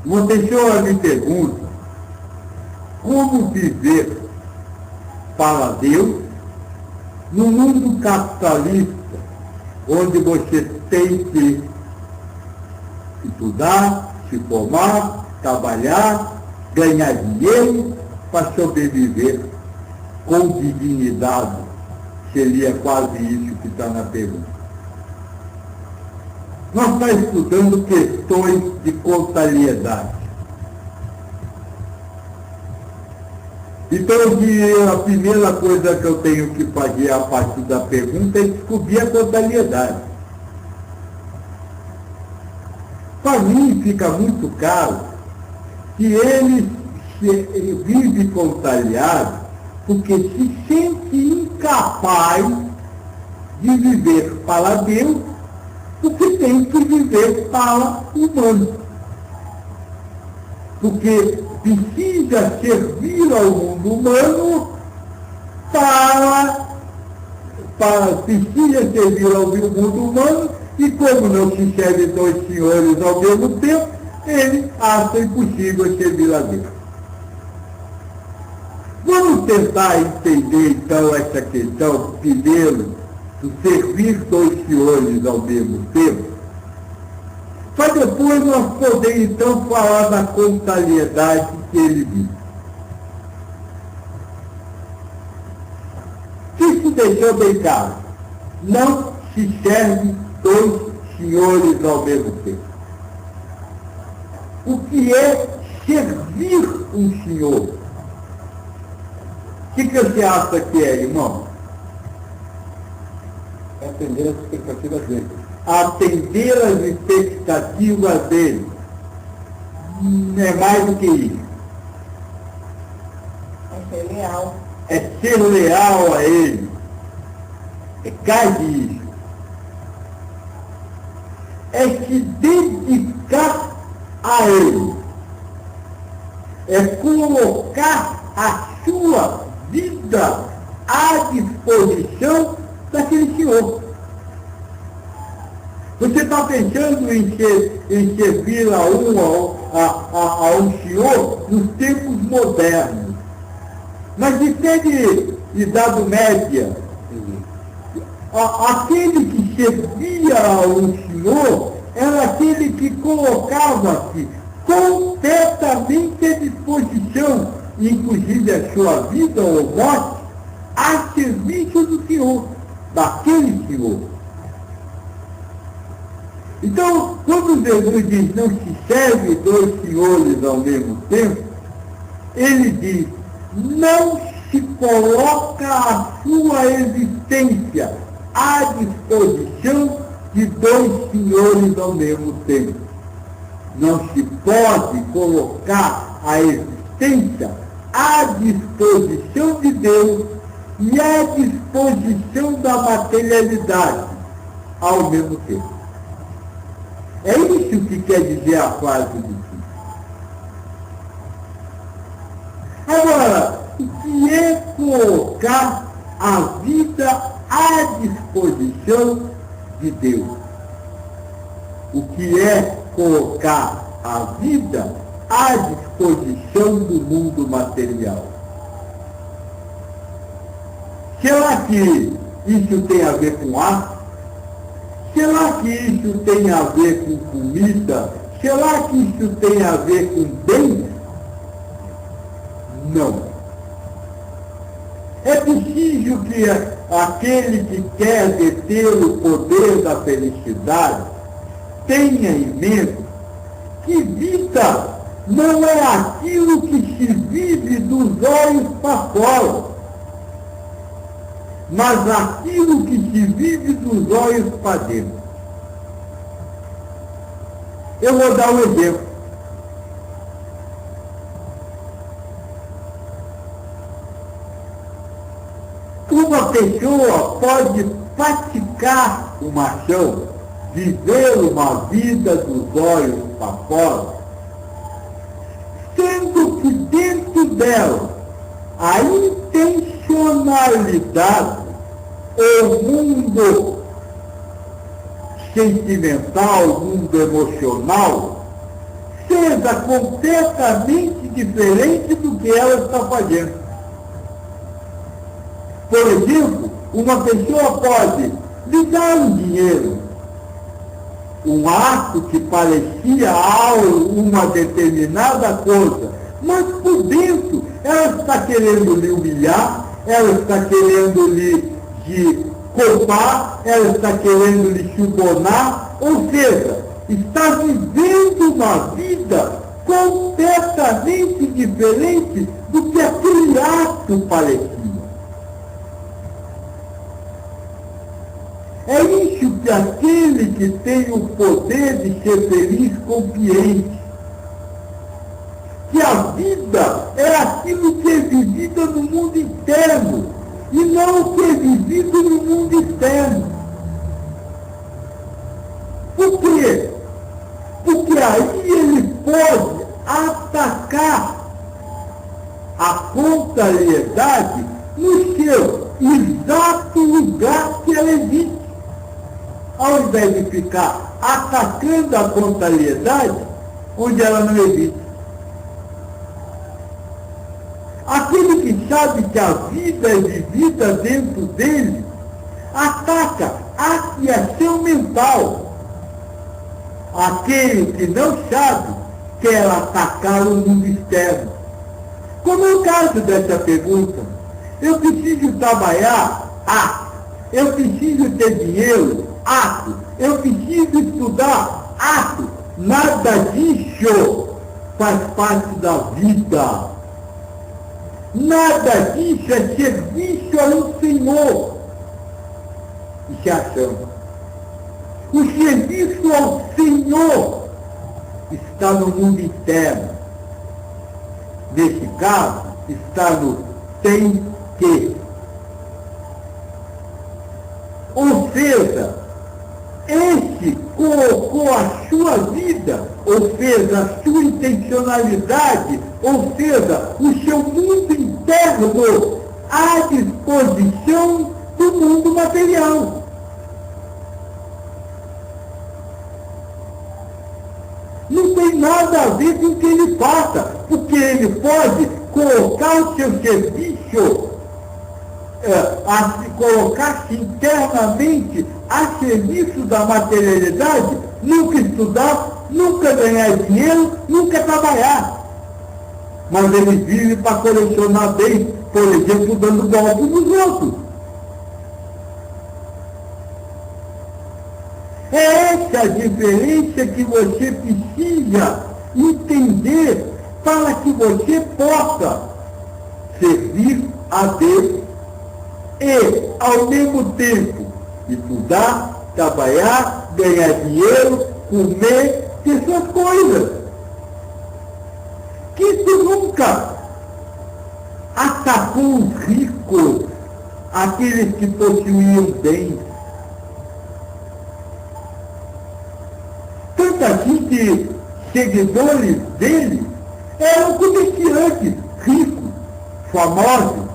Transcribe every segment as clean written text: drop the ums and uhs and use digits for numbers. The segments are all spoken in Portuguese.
Uma pessoa me pergunta como viver para Deus no mundo capitalista, onde você tem que estudar, se formar, trabalhar, ganhar dinheiro para sobreviver com dignidade. Seria quase isso que está na pergunta. Nós estamos estudando questões de contabilidade. Então, a primeira coisa que eu tenho que fazer a partir da pergunta é descobrir a contabilidade. Para mim fica muito claro que ele vive contabilidade porque se sente incapaz de viver para Deus, porque tem que viver para o humano. Porque precisa servir ao mundo humano precisa servir ao mundo humano, e como não se serve dois senhores ao mesmo tempo, ele acha impossível servir a Deus. Vamos tentar entender então essa questão, primeiro, do servir dois senhores ao mesmo tempo, para depois nós podermos então falar da contrariedade que ele vive. Se deixou bem claro, não se serve dois senhores ao mesmo tempo. O que é servir um senhor? O que você acha que é, irmão? É atender as expectativas dele. Atender as expectativas dele. É mais do que isso. É ser leal. É ser leal a ele. É quase isso. É se dedicar a ele. É colocar a sua vida à disposição daquele senhor. Você está pensando em servir a um senhor nos tempos modernos. Mas de idade média, aquele que servia a um senhor era aquele que colocava-se completamente à disposição, inclusive a sua vida ou morte, a serviço do senhor, daquele senhor. Então, quando Jesus diz não se serve dois senhores ao mesmo tempo, ele diz, não se coloca a sua existência à disposição de dois senhores ao mesmo tempo. Não se pode colocar a existência à disposição de Deus e à disposição da materialidade ao mesmo tempo. É isso que quer dizer a frase de Cristo. Agora, o que é colocar a vida à disposição de Deus? O que é colocar a vida à disposição do mundo material? Será que isso tem a ver com ar? Será que isso tem a ver com comida? Será que isso tem a ver com bens? Não. É preciso que aquele que quer deter o poder da felicidade tenha em mente que vida não é aquilo que se vive dos olhos para fora, mas aquilo que se vive dos olhos para dentro. Eu vou dar um exemplo. Uma pessoa pode praticar uma ação, viver uma vida dos olhos para fora, sendo que dentro dela a intencionalidade, o mundo sentimental, o mundo emocional, seja coisa completamente diferente do que ela está fazendo. Por exemplo, uma pessoa pode lhe dar um dinheiro, um ato que parecia uma determinada coisa, mas por dentro ela está querendo lhe humilhar, ela está querendo lhe culpar, ela está querendo lhe subornar, ou seja, está vivendo uma vida completamente diferente do que aquele ato parecia. É isso que aquele que tem o poder de ser feliz compreende. Que a vida é aquilo que é vivido no mundo interno e não o que é vivido no mundo externo. Por quê? Porque aí ele pode atacar a contrariedade no seu exato lugar que ela existe. Ao invés de ficar atacando a contrariedade onde ela não existe. Aquele que sabe que a vida é vivida dentro dele, ataca a criação mental. Aquele que não sabe quer atacar o mundo externo. Como é o caso dessa pergunta. Eu preciso trabalhar? Eu preciso ter dinheiro? Eu preciso estudar? Nada disso faz parte da vida. Nada disso é serviço ao Senhor. Isso é ação. O serviço ao Senhor está no mundo interno. Nesse caso, está no tem que. Ou seja, esse colocou a sua vida, ou seja, a sua intencionalidade, ou seja, o seu mundo interno à disposição do mundo material. Não tem nada a ver com o que ele faça, porque ele pode colocar o seu serviço, colocar-se internamente a serviço da materialidade, nunca estudar, nunca ganhar dinheiro, nunca trabalhar. Mas ele vive para colecionar bens, por exemplo, dando golpe nos outros. É essa a diferença que você precisa entender para que você possa servir a Deus e, ao mesmo tempo, estudar, trabalhar, ganhar dinheiro, comer, ter suas coisas. Que isso nunca atacou os ricos, aqueles que possuíam bens. Tanto assim que seguidores dele eram comerciantes ricos, famosos,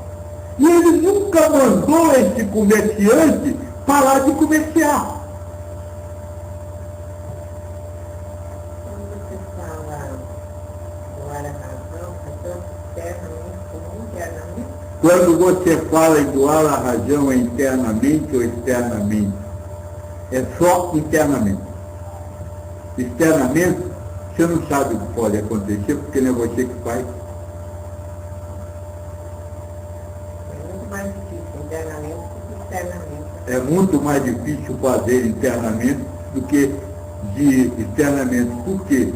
e ele nunca mandou esse comerciante parar de comerciar. Quando você fala do ar-razão, externamente como internamente? Quando você fala em doar a razão internamente ou externamente, é só internamente. Externamente, você não sabe o que pode acontecer, porque não é você que faz. É muito mais difícil internamente do que externamente. É muito mais difícil fazer internamente do que de externamente. Por quê?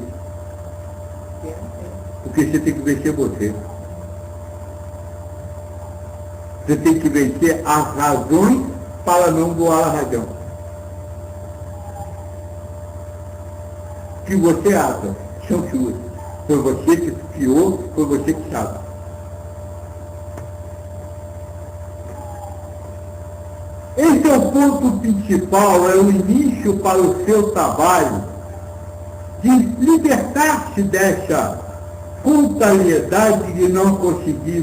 Porque você tem que vencer você. Você tem que vencer as razões para não doar a razão. O que você acha são suas. Foi você que criou, foi você que sabe. Esse é o ponto principal, é o início para o seu trabalho de libertar-se dessa contrariedade de não conseguir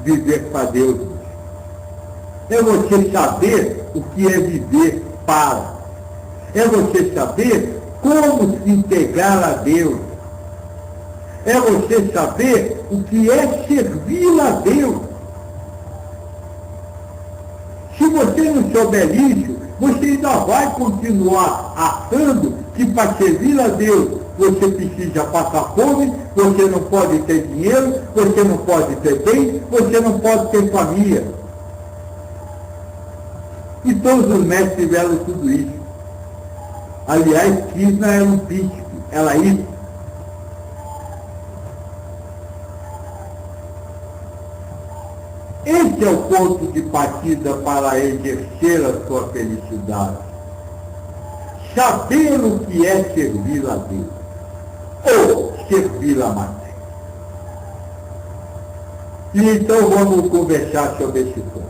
viver para Deus. É você saber o que é viver para. É você saber como se integrar a Deus. É você saber o que é servir a Deus. Se você não souber isso, você ainda vai continuar achando que para servir a Deus você precisa passar fome, você não pode ter dinheiro, você não pode ter bem, você não pode ter família. E todos os mestres tiveram tudo isso. Aliás, Krishna era um príncipe, era isso. Esse é o ponto de partida para exercer a sua felicidade. Saber o que é servir a Deus, ou servir a matéria. E então vamos conversar sobre esse ponto.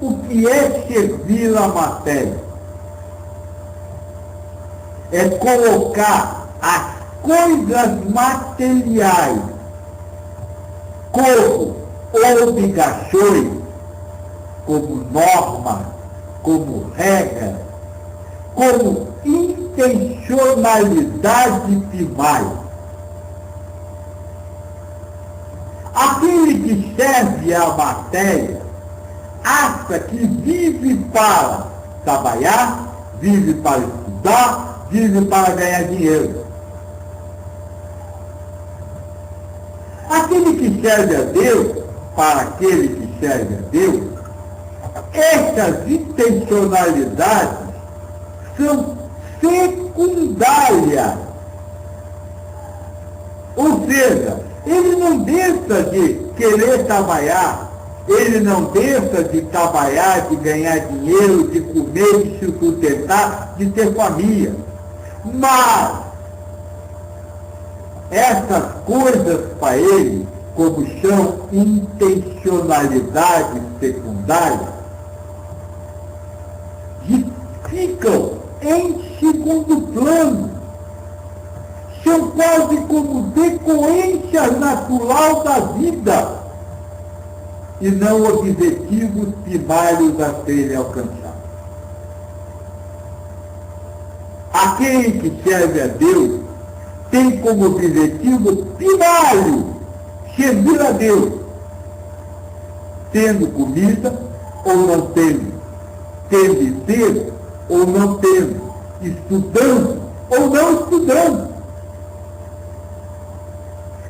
O que é servir a matéria? É colocar as coisas materiais como obrigações, como normas, como regras, como intencionalidade primária. Aquele que serve a matéria acha que vive para trabalhar, vive para estudar, vive para ganhar dinheiro. Aquele que serve a Deus, para aquele que serve a Deus, essas intencionalidades são secundárias. Ou seja, ele não deixa de querer trabalhar, ele não deixa de trabalhar, de ganhar dinheiro, de comer, de se sustentar, de ter família. Mas essas coisas para ele, como são intencionalidades secundárias, ficam em segundo plano. São quase como decorrência natural da vida e não objetivos primários a serem alcançados. Aquele que serve a Deus tem como objetivo primário servir a Deus, tendo comida ou não tendo, tendo ter ou não tendo, estudando ou não estudando.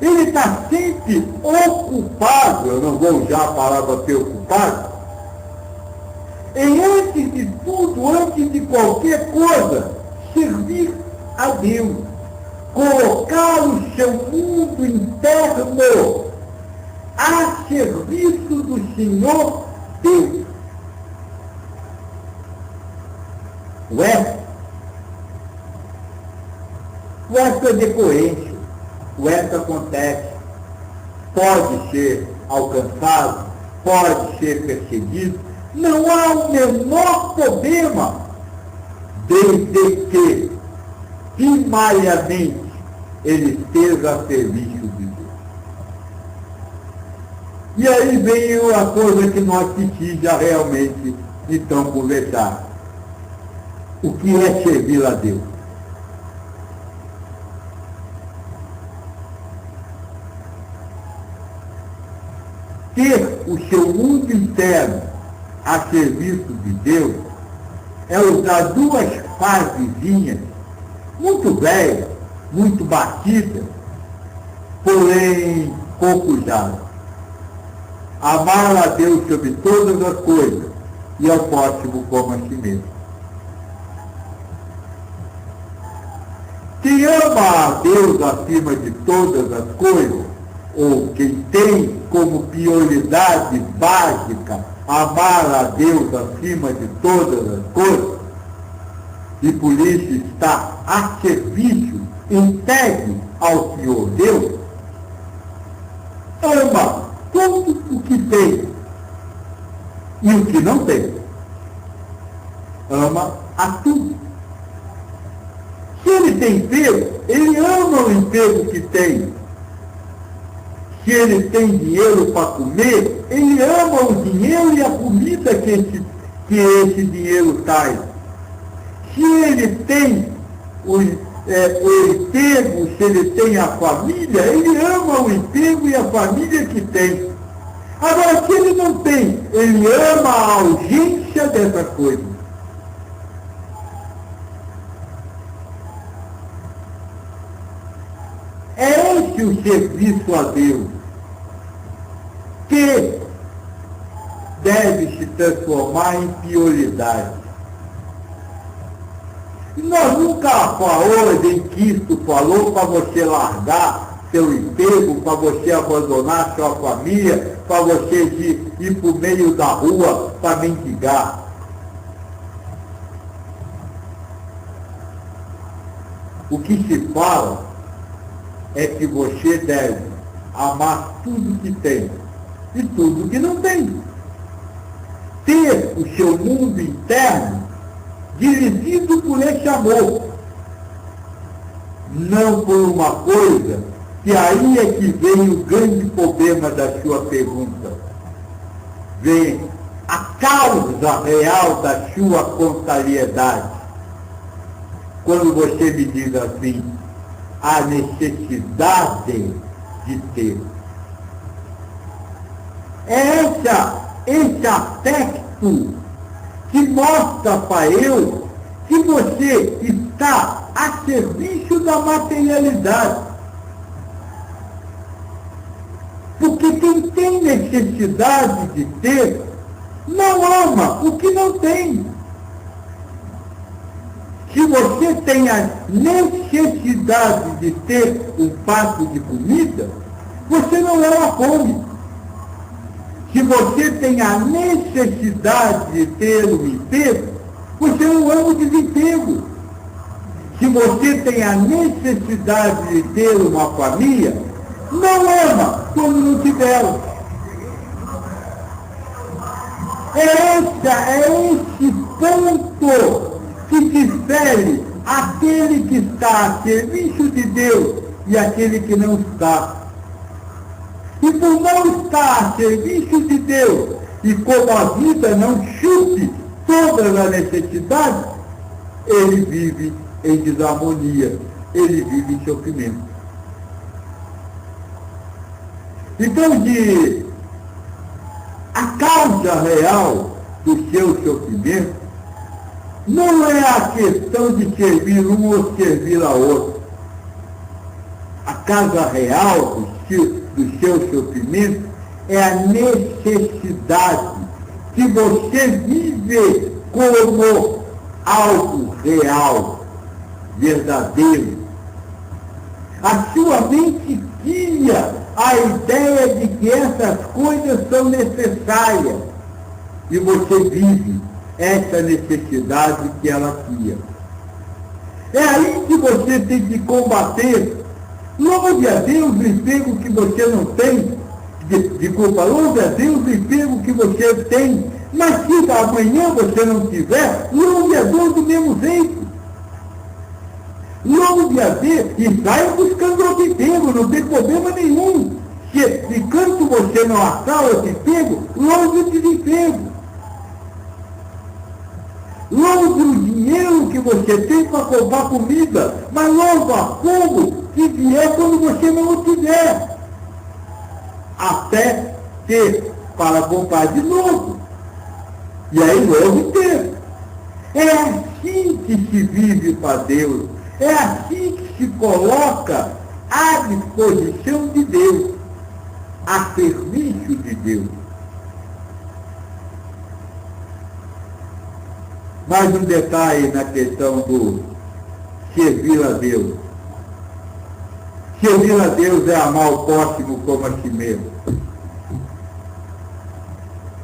Ele está sempre ocupado, eu não vou usar a palavra preocupado, em antes de tudo, antes de qualquer coisa, servir a Deus. Colocar o seu mundo interno a serviço do Senhor Deus. O resto é decorrência, o resto acontece, pode ser alcançado, pode ser perseguido, não há o menor problema, desde que primariamente ele esteja a serviço de Deus. E aí vem a coisa que nós precisamos realmente então conversar. O que é servir a Deus? Ter o seu mundo interno a serviço de Deus é usar duas frasezinhas muito velhas, muito batidas, porém pouco usadas. Amar a Deus sobre todas as coisas e ao próximo como a si mesmo. Quem ama a Deus acima de todas as coisas, ou quem tem como prioridade básica amar a Deus acima de todas as coisas, e por isso está a serviço, entregue ao Senhor Deus, ama tudo o que tem e o que não tem. Ama a tudo. Se ele tem emprego, ele ama o emprego que tem. Se ele tem dinheiro para comer, ele ama o dinheiro e a comida que esse dinheiro traz. Se ele tem o enterro, se ele tem a família, ele ama o enterro e a família que tem. Agora, se ele não tem, ele ama a urgência dessa coisa. É esse o serviço a Deus, que deve se transformar em prioridade. E nós nunca falamos em Cristo falou para você largar seu emprego, para você abandonar sua família, para você ir para o meio da rua para mendigar. O que se fala é que você deve amar tudo que tem e tudo que não tem. Ter o seu mundo interno dirigido por esse amor. Não por uma coisa, que aí é que vem o grande problema da sua pergunta. Vem a causa real da sua contrariedade. Quando você me diz assim, a necessidade de ter. É esse aspecto que mostra para eu que você está a serviço da materialidade. Porque quem tem necessidade de ter, não ama o que não tem. Se você tem a necessidade de ter um prato de comida, você não ama a fome. Se você tem a necessidade de ter um emprego, você não ama o desemprego. Se você tem a necessidade de ter uma família, não ama quando não tiver. É esse ponto que difere aquele que está a serviço de Deus e aquele que não está. E por não estar a serviço de Deus, e como a vida não chupe todas as necessidades, ele vive em desarmonia, ele vive em sofrimento. Então, a causa real do seu sofrimento não é a questão de servir um ou servir a outro. A causa real do seu sofrimento é a necessidade que você vive como algo real, verdadeiro. A sua mente cria a ideia de que essas coisas são necessárias e você vive essa necessidade que ela cria. É aí que você tem que combater. Louve a Deus o emprego que você não tem. Louve a Deus o emprego que você tem. Mas se amanhã você não tiver, louve a Deus do mesmo jeito. Louve a Deus e saia buscando outro emprego, não tem problema nenhum. Se enquanto você não achar outro emprego, louve o desemprego. Louve o dinheiro que você tem para comprar comida, mas louva como que vier quando você não o tiver. Até ter para comprar de novo. E aí louve ter. É assim que se vive para Deus. É assim que se coloca à disposição de Deus, a serviço de Deus. Mais um detalhe na questão do servir a Deus. Servir a Deus é amar o próximo como a si mesmo.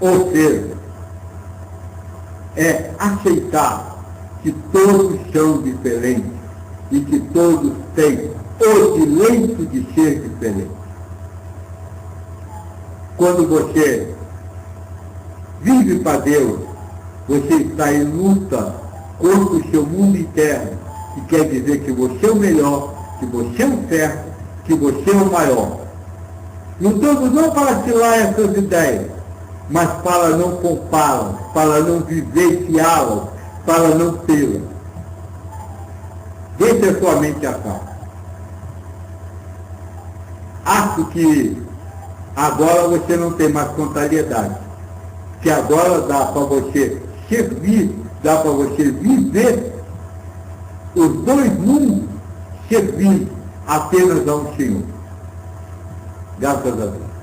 Ou seja, é aceitar que todos são diferentes e que todos têm o direito de ser diferentes. Quando você vive para Deus, você está em luta contra o seu mundo interno, que quer dizer que você é o melhor, que você é o certo, que você é o maior. Não estamos não para tirar essas ideias, mas para não compará-las, para não vivenciá-las, para não tê-las. Deixe a sua mente a calma. Acho que agora você não tem mais contrariedade. Que agora dá para você servir, dá para você viver os dois mundos servindo apenas a um Senhor. Graças a Deus.